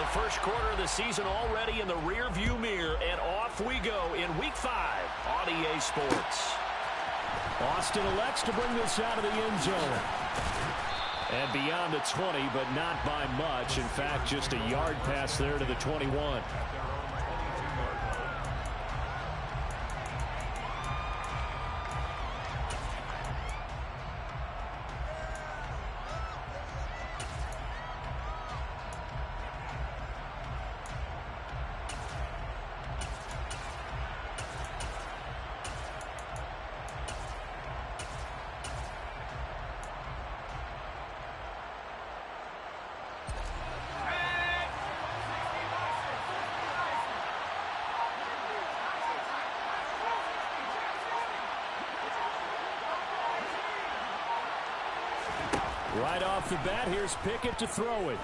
The first quarter of the season already in the rear-view mirror, and off we go in Week 5 on EA Sports. Austin elects to bring this out of the end zone. And beyond the 20, but not by much. In fact, just a yard pass there to the 21. Right off the bat, here's Pickett to throw it.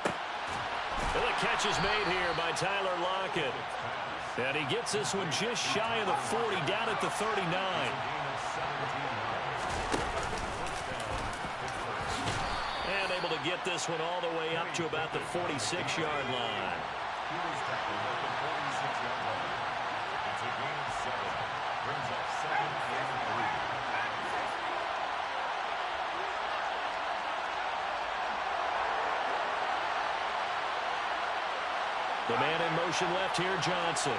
Well, the catch is made here by Tyler Lockett. And he gets this one just shy of the 40, down at the 39. And able to get this one all the way up to about the 46-yard line. It's a gain of 7. Brings up 2nd and 3. The man in motion left here, Johnson.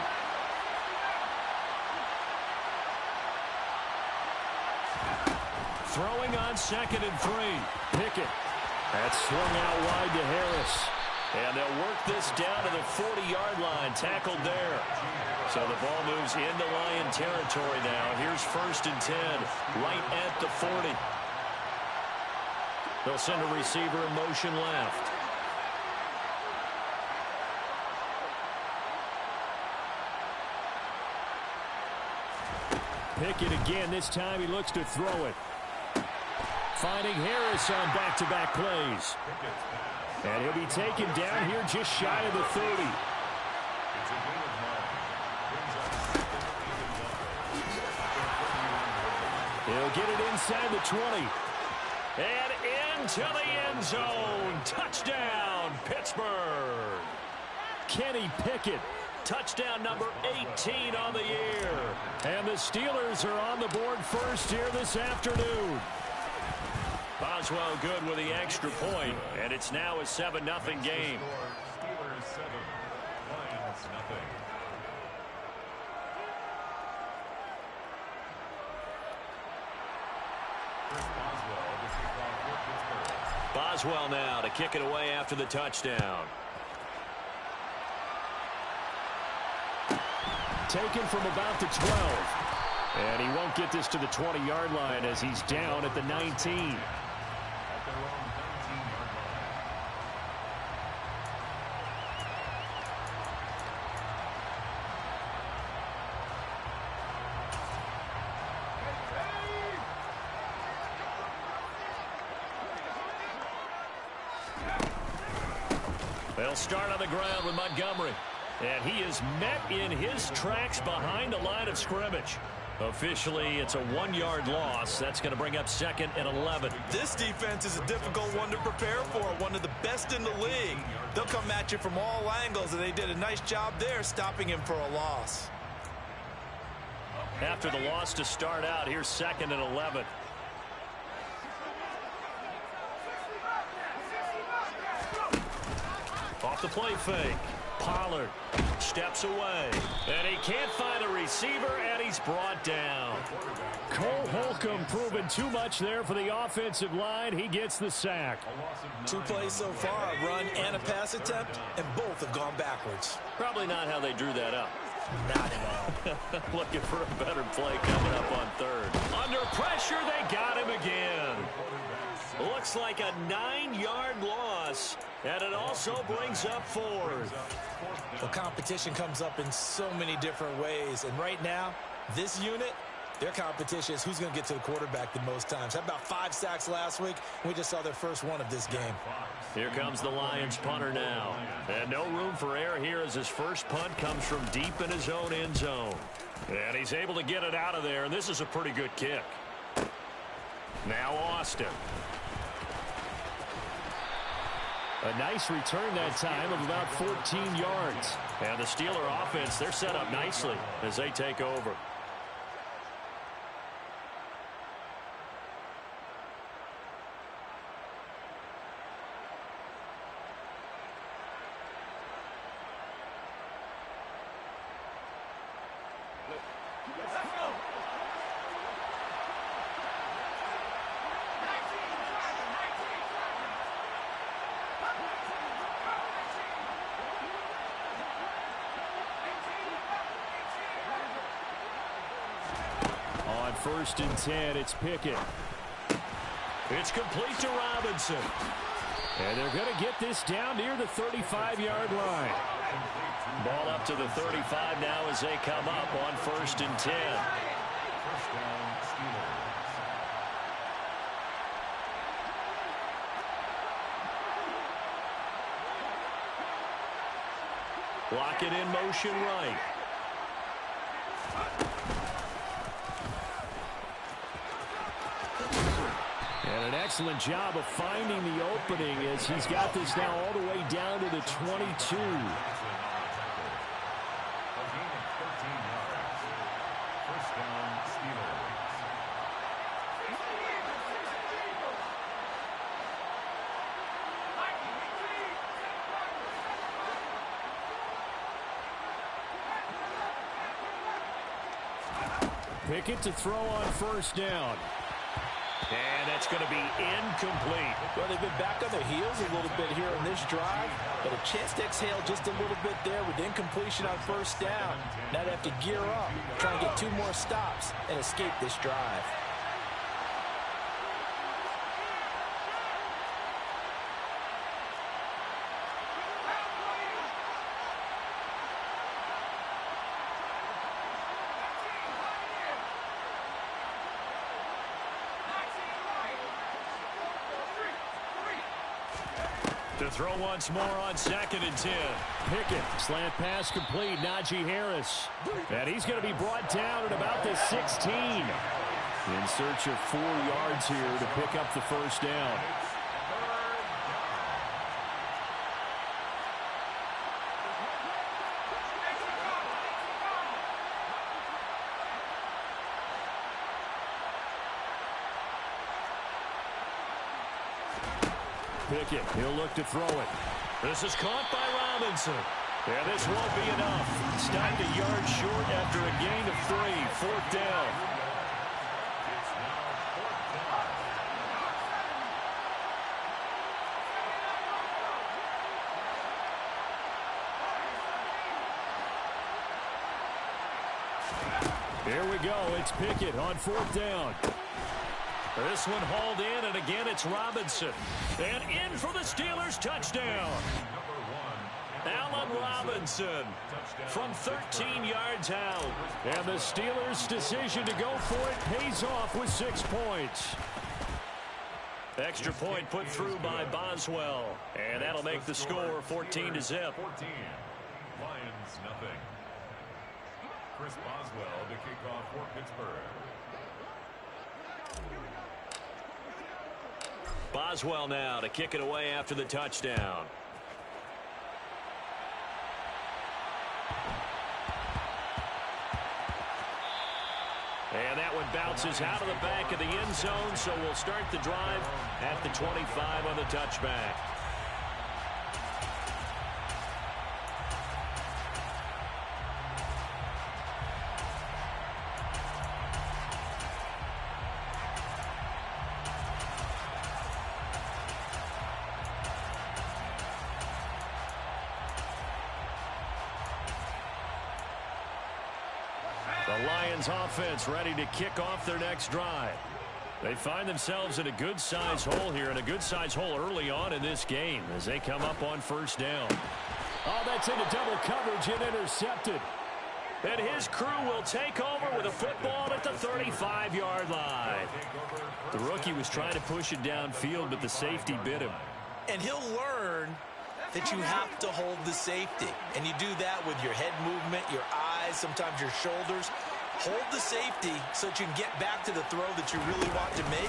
Throwing on 2nd and 3. Pickett. That's swung out wide to Harris. And they'll work this down to the 40-yard line. Tackled there. So the ball moves into Lion territory now. Here's 1st and 10. Right at the 40. They'll send a receiver in motion left. Pickett again. This time he looks to throw it. Finding Harris on back-to-back plays. And he'll be taken down here just shy of the 30. He'll get it inside the 20. And into the end zone. Touchdown, Pittsburgh. Kenny Pickett. Touchdown number 18 on the year. And the Steelers are on the board first here this afternoon. Boswell good with the extra point, and it's now a 7-0 game. Steelers 7, Lions nothing. Boswell now to kick it away after the touchdown. Taken from about the 12. And he won't get this to the 20-yard line as he's down at the 19. They'll start on the ground with Montgomery. And he is met in his tracks behind the line of scrimmage. Officially, it's a 1-yard loss. That's going to bring up 2nd and 11. This defense is a difficult one to prepare for, one of the best in the league. They'll come at you from all angles, and they did a nice job there stopping him for a loss. After the loss to start out, here's 2nd and 11. Off the play fake. Pollard steps away. And he can't find a receiver, and he's brought down. Cole Holcomb proving too much there for the offensive line. He gets the sack. 2 plays so far, a run and a pass attempt, and both have gone backwards. Probably not how they drew that up. Not at all. Looking for a better play coming up on 3rd. Under pressure, they got him again. Looks like a 9-yard loss, and it also brings up 4th. The competition comes up in so many different ways, and right now, this unit, their competition is who's going to get to the quarterback the most times. Had about 5 sacks last week. We just saw their first one of this game. Here comes the Lions punter now. And no room for error here as his first punt comes from deep in his own end zone. And he's able to get it out of there, and this is a pretty good kick. Now Austin. A nice return that time of about 14 yards. And the Steeler offense, they're set up nicely as they take over. On 1st and 10, it's Pickett. It's complete to Robinson. And they're going to get this down near the 35-yard line. Ball up to the 35 now as they come up on 1st and 10. First down, Steelers. Block it in motion right. And an excellent job of finding the opening as he's got this now all the way down to the 22. First down, Steelers. Pickett to throw on 1st down. And that's going to be incomplete. Well, they've been back on their heels a little bit here on this drive, but a chance to exhale just a little bit there with incompletion on 1st down. Now they have to gear up, try and get 2 more stops and escape this drive. To throw once more on 2nd and 10. Pickett, slant pass complete, Najee Harris. And he's going to be brought down at about the 16. In search of 4 yards here to pick up the 1st down. Pickett, he'll look to throw it. This is caught by Robinson. And this won't be enough. Stopped a yard short after a gain of 3. 4th down. It's now 4th down. Here we go. It's Pickett on 4th down. This one hauled in, and again it's Robinson. And in for the Steelers touchdown. Allen Robinson from 13 yards out. And the Steelers' decision to go for it pays off with 6 points. Extra point put through by Boswell. And that'll make the score 14-0. 14. Lions, nothing. Chris Boswell to kick off for Pittsburgh. Boswell now to kick it away after the touchdown. And that one bounces out of the back of the end zone, so we'll start the drive at the 25 on the touchback. The Lions offense ready to kick off their next drive. They find themselves in a good-sized hole here, and a good-sized hole early on in this game as they come up on 1st down. Oh, that's into double coverage and intercepted. And his crew will take over with a football at the 35-yard line. The rookie was trying to push it downfield, but the safety bit him. And he'll learn that you have to hold the safety. And you do that with your head movement, your eyes, sometimes your shoulders. Hold the safety so that you can get back to the throw that you really want to make.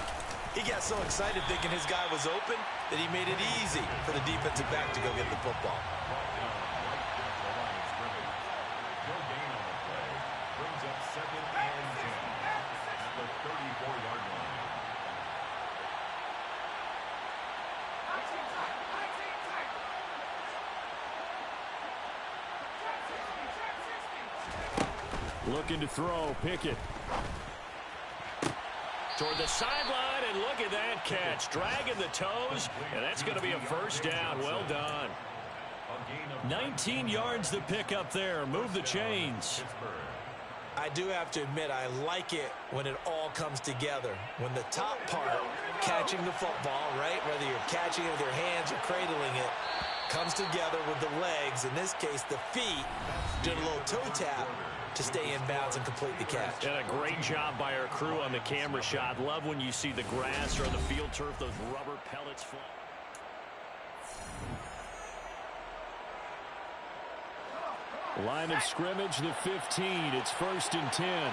He got so excited thinking his guy was open that he made it easy for the defensive back to go get the football. No gain on the play. Brings up 2nd and 10 at the 34-yard line. Looking to throw, Pickett. Toward the sideline, and look at that catch. Dragging the toes, and that's going to be a first down. Well done. 19 yards to pick up there. Move the chains. I do have to admit, I like it when it all comes together. When the top part, catching the football, right, whether you're catching it with your hands or cradling it, comes together with the legs. In this case, the feet, did a little toe tap to stay in bounds and complete the catch. And a great job by our crew on the camera shot. Love when you see the grass or the field turf, those rubber pellets fly. Line of scrimmage, the 15. It's 1st and 10.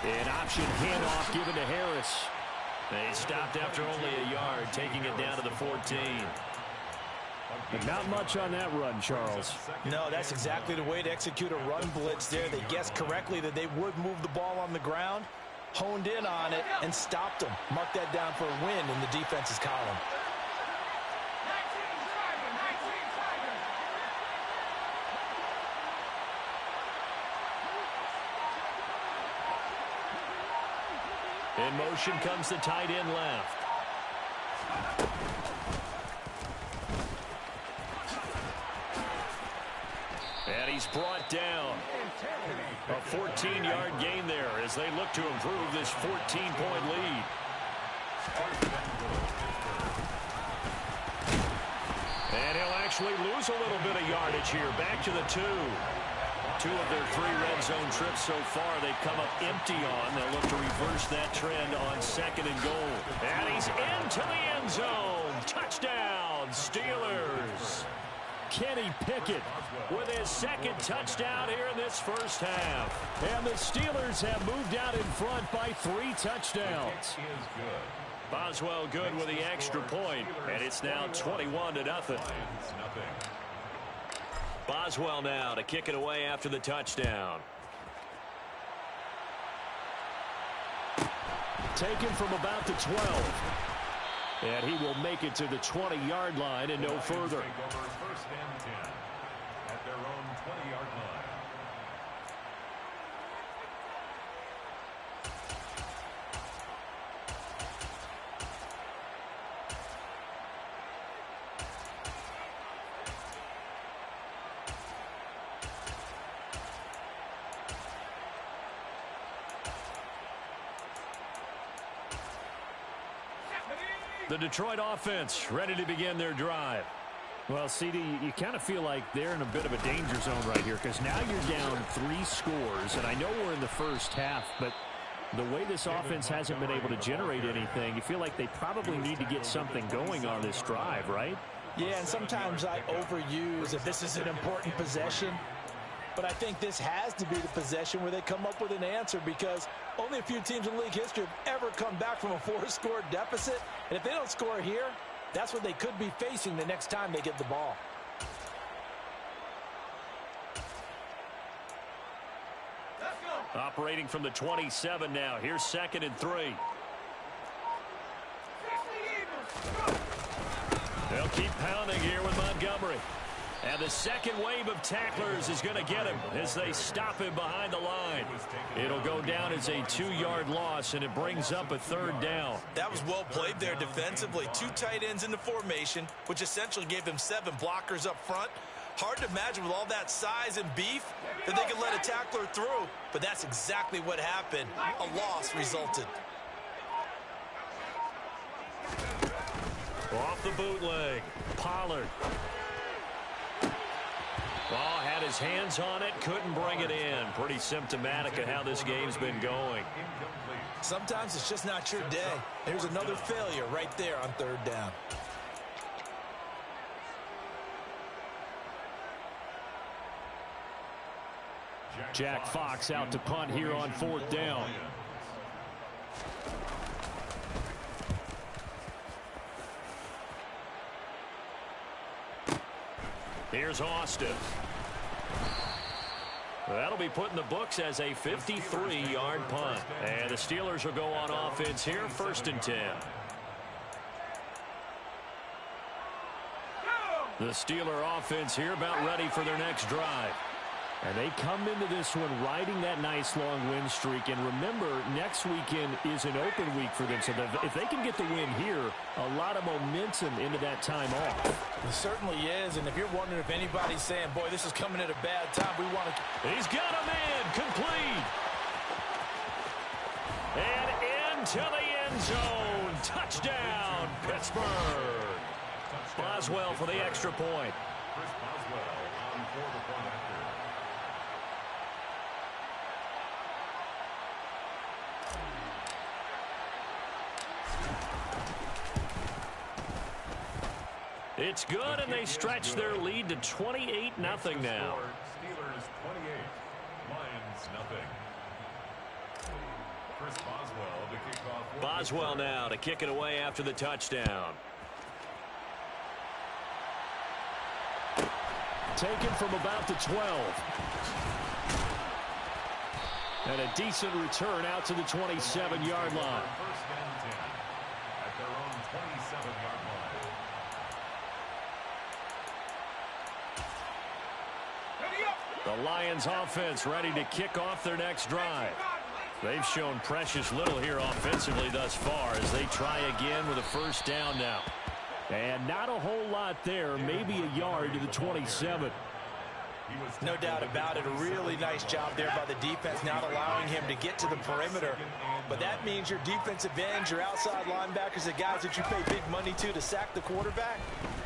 An option handoff given to Harris. They stopped after only a yard, taking it down to the 14. But not much on that run, Charles. No, that's exactly the way to execute a run blitz there. They guessed correctly that they would move the ball on the ground, honed in on it, and stopped them. Mark that down for a win in the defense's column. In motion comes the tight end left. And he's brought down. A 14-yard gain there as they look to improve this 14-point lead. And he'll actually lose a little bit of yardage here. Back to the 2. 2 of their 3 red zone trips so far they've come up empty on. They'll look to reverse that trend on 2nd and goal. And he's into the end zone. Touchdown, Steelers. Kenny Pickett With his 2nd touchdown here in this first half. And the Steelers have moved out in front by 3 touchdowns. Boswell good with the extra point, and it's now 21-0. Boswell now to kick it away after the touchdown. Taken from about the 12. And he will make it to the 20-yard line and no further. 1st and 10 at their own 20-yard line. The Detroit offense ready to begin their drive. Well, CD, you kind of feel like they're in a bit of a danger zone right here because now you're down 3 scores, and I know we're in the first half, but the way this offense hasn't been able to generate anything, you feel like they probably need to get something going on this drive, right? Yeah, and sometimes I overuse if this is an important possession. But I think this has to be the possession where they come up with an answer because only a few teams in league history have ever come back from a 4-score deficit. And if they don't score here, that's what they could be facing the next time they get the ball. Operating from the 27 now. Here's 2nd and 3. They'll keep pounding here with Montgomery. And the second wave of tacklers is going to get him as they stop him behind the line. It'll go down as a 2-yard loss, and it brings up a 3rd down. That was well played there defensively. 2 tight ends in the formation, which essentially gave them 7 blockers up front. Hard to imagine with all that size and beef that they could let a tackler through, but that's exactly what happened. A loss resulted. Off the bootleg, Pollard. Ball had his hands on it, couldn't bring it in. Pretty symptomatic of how this game's been going. Sometimes it's just not your day. There's another failure right there on 3rd down. Jack Fox out to punt here on 4th down. Here's Austin. That'll be put in the books as a 53-yard punt. And the Steelers will go on offense here, 1st and 10. The Steeler offense here about ready for their next drive. And they come into this one riding that nice long win streak. And remember, next weekend is an open week for them. So if they can get the win here, a lot of momentum into that time off. It certainly is. And if you're wondering if anybody's saying, boy, this is coming at a bad time, we want to... He's got a man complete. And into the end zone. Touchdown, Pittsburgh. Boswell for the extra point. Chris Boswell on for the point after. It's good, and they stretch their lead to 28-0 now. Steelers 28, Lions nothing. Chris Boswell to kick off. Boswell now to kick it away after the touchdown. Taken from about the 12. And a decent return out to the 27-yard line. First and 10 at their own 27-yard line. The Lions offense ready to kick off their next drive. They've shown precious little here offensively thus far as they try again with a 1st down now. And not a whole lot there, maybe a yard to the 27. No doubt about it. A really nice job there by the defense, not allowing him to get to the perimeter. But that means your defensive ends, your outside linebackers, the guys that you pay big money to sack the quarterback,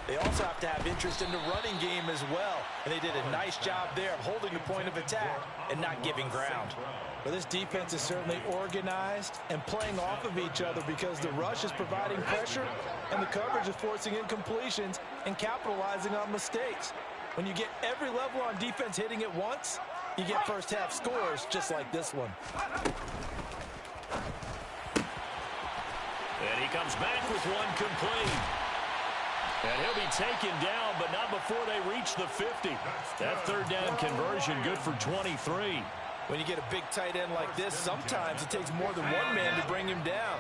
they also have to have interest in the running game as well. And they did a nice job there of holding the point of attack and not giving ground. But this defense is certainly organized and playing off of each other because the rush is providing pressure and the coverage is forcing incompletions and capitalizing on mistakes. When you get every level on defense hitting it once, you get first half scores just like this one. And he comes back with one complete. And he'll be taken down, but not before they reach the 50. That 3rd down conversion good for 23. When you get a big tight end like this, sometimes it takes more than one man to bring him down.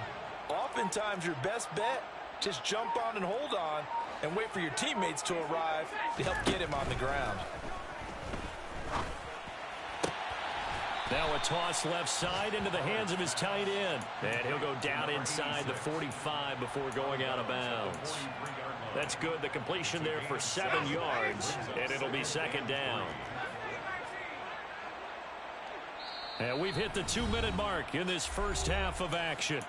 Oftentimes, your best bet, just jump on and hold on and wait for your teammates to arrive to help get him on the ground. Now a toss left side into the hands of his tight end. And he'll go down inside the 45 before going out of bounds. That's good. The completion there for 7 yards, and it'll be 2nd down. And we've hit the 2-minute mark in this first half of action.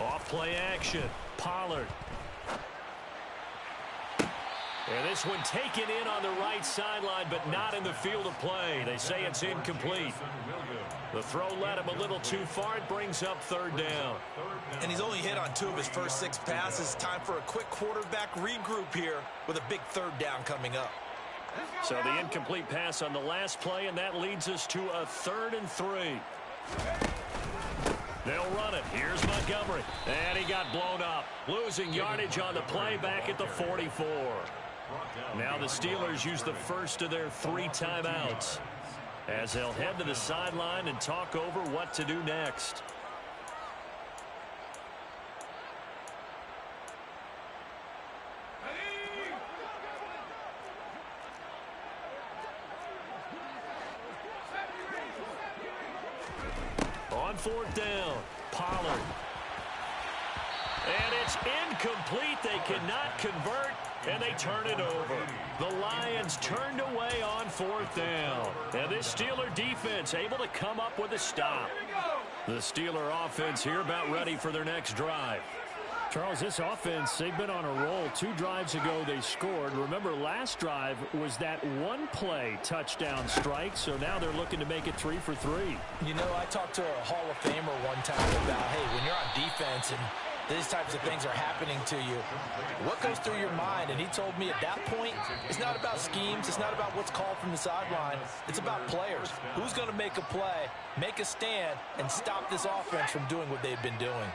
Off play action. Pollard. And this one taken in on the right sideline, but not in the field of play. They say it's incomplete. The throw led him a little too far. It brings up 3rd down. And he's only hit on 2 of his first 6 passes. Time for a quick quarterback regroup here with a big 3rd down coming up. So the incomplete pass on the last play, and that leads us to a 3rd and 3. They'll run it. Here's Montgomery. And he got blown up. Losing yardage on the play back at the 44. Now the Steelers use the first of their 3 timeouts as they'll head to the sideline and talk over what to do next. On 4th down, Pollard. And it's incomplete. They cannot convert, and they turn it over. The Lions turned away on 4th down. And this Steeler defense able to come up with a stop. The Steeler offense here about ready for their next drive. Charles, this offense, they've been on a roll. 2 drives ago, they scored. Remember, last drive was that one-play touchdown strike, so now they're looking to make it 3 for 3. You know, I talked to a Hall of Famer one time about, hey, when you're on defense and these types of things are happening to you, what goes through your mind? And he told me at that point, it's not about schemes. It's not about what's called from the sideline. It's about players. Who's going to make a play, make a stand, and stop this offense from doing what they've been doing?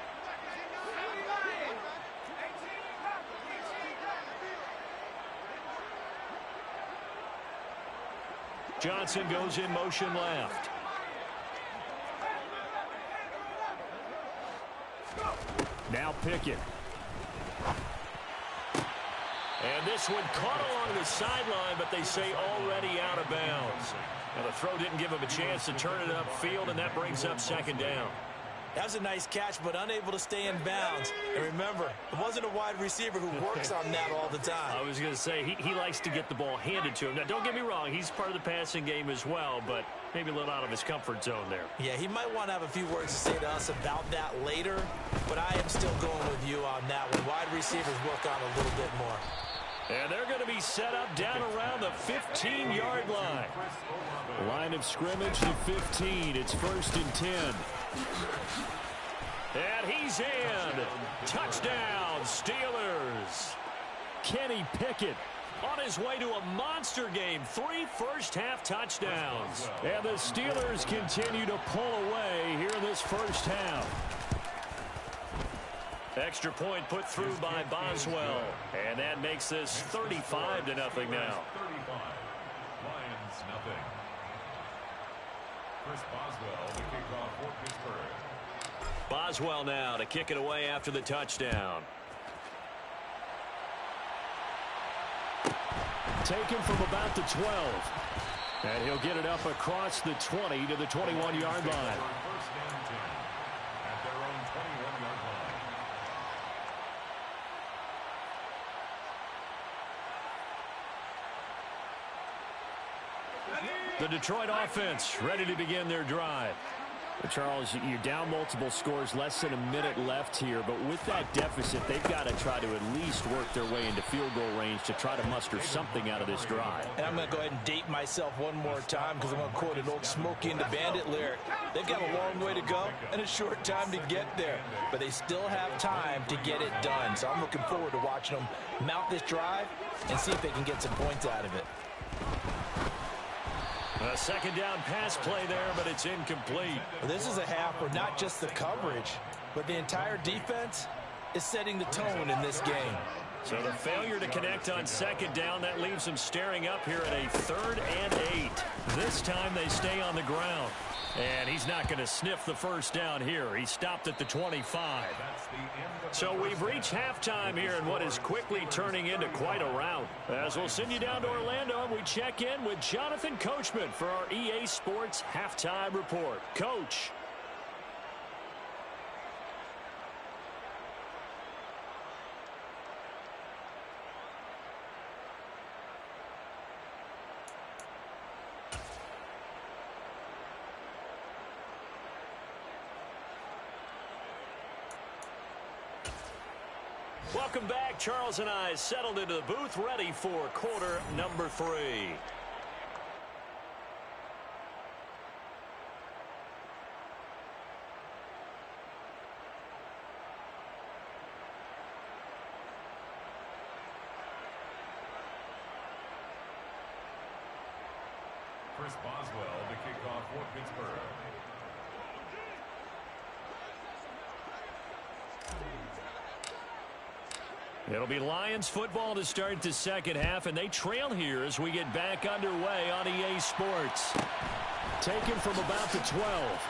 Johnson goes in motion left. Now Pickett. And this one caught along the sideline, but they say already out of bounds. Now the throw didn't give him a chance to turn it upfield, and that brings up second down. That was a nice catch, but unable to stay in bounds. And remember, it wasn't a wide receiver who works on that all the time. I was going to say, he likes to get the ball handed to him. Now, don't get me wrong, he's part of the passing game as well, but maybe a little out of his comfort zone there. Yeah, he might want to have a few words to say to us about that later, but I am still going with you on that one. Wide receivers work on a little bit more. And they're going to be set up down around the 15-yard line. Line of scrimmage to 15. It's 1st and 10. And he's in. Touchdown, Steelers. Kenny Pickett On his way to a monster game. 3 first-half touchdowns. And the Steelers continue to pull away here in this first half. Extra point put through by Boswell. And that makes this 35-0 now. 35. Lions, nothing. Chris Boswell, the kickoff for Pittsburgh. Boswell now to kick it away after the touchdown. Taken from about the 12. And he'll get it up across the 20 to the 21-yard line. First and 10 at their own 21-yard line. The Detroit offense ready to begin their drive. Charles, you're down multiple scores, less than a minute left here, but with that deficit, they've got to try to at least work their way into field goal range to try to muster something out of this drive. And I'm going to go ahead and date myself one more time because I'm going to quote an old Smokey and the Bandit lyric. They've got a long way to go and a short time to get there, but they still have time to get it done. So I'm looking forward to watching them mount this drive and see if they can get some points out of it. A second down pass play there, but it's incomplete. Well, this is a half where not just the coverage, but the entire defense is setting the tone in this game. So the failure to connect on second down, that leaves them staring up here at a 3rd and 8. This time they stay on the ground. And he's not going to sniff the first down here. He stopped at the 25. So we've reached halftime here in what is quickly turning into quite a rout. As we'll send you down to Orlando, we check in with Jonathan Coachman for our EA Sports Halftime Report. Coach. Welcome back. Charles and I settled into the booth, ready for quarter number 3. Chris Boswell, the kickoff for Pittsburgh. It'll be Lions football to start the second half, and they trail here as we get back underway on EA Sports. Taken from about the 12.